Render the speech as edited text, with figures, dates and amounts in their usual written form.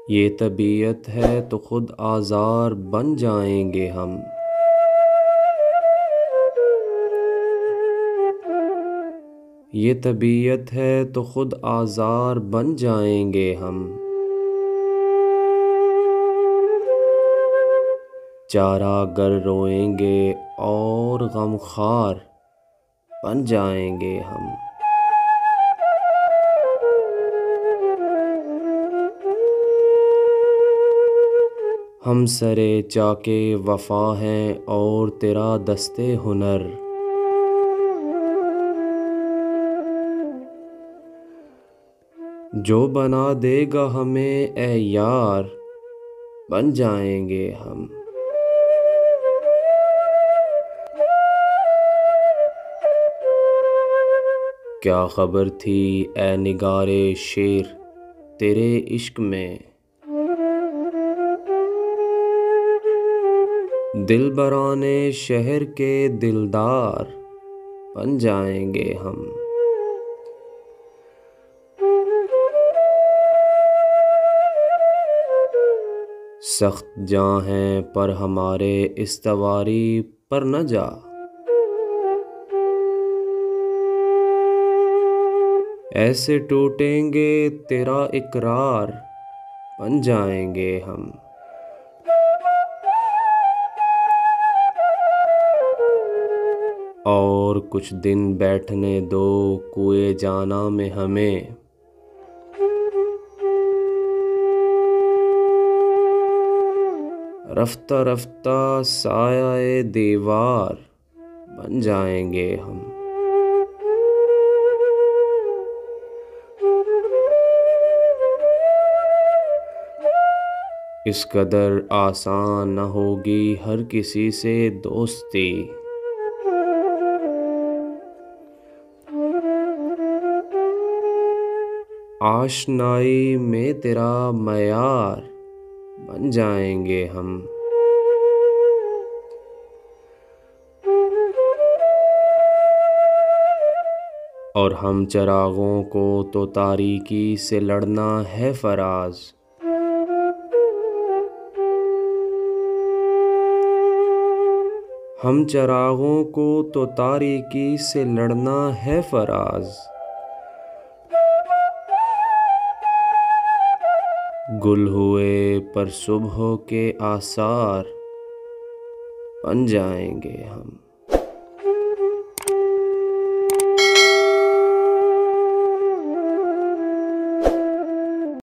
ये तबीयत है तो खुद आज़ार बन जाएंगे हम। ये तबीयत है तो खुद आज़ार बन जाएंगे हम। चारागर रोएंगे और गमख्वार बन जाएंगे हम। हम सरे चाके वफा हैं और तेरा दस्ते हुनर। जो बना देगा हमें ए यार बन जाएंगे हम। क्या खबर थी ए निगारे शेर तेरे इश्क में। दिल बराने शहर के दिलदार बन जाएंगे हम। सख्त जां हैं पर हमारे इस्तवारी पर न जा। ऐसे टूटेंगे तेरा इकरार बन जाएंगे हम। और कुछ दिन बैठने दो कुए जाना में हमें। रफ्ता रफ्ता साया दीवार बन जाएंगे हम। इस कदर आसान न होगी हर किसी से दोस्ती। आशनाई में तेरा मयार बन जाएंगे हम। और हम चरागों को तो तारीकी से लड़ना है फराज। हम चरागों को तो तारीकी से लड़ना है फराज। गुल हुए पर सुबह के आसार बन जाएंगे हम।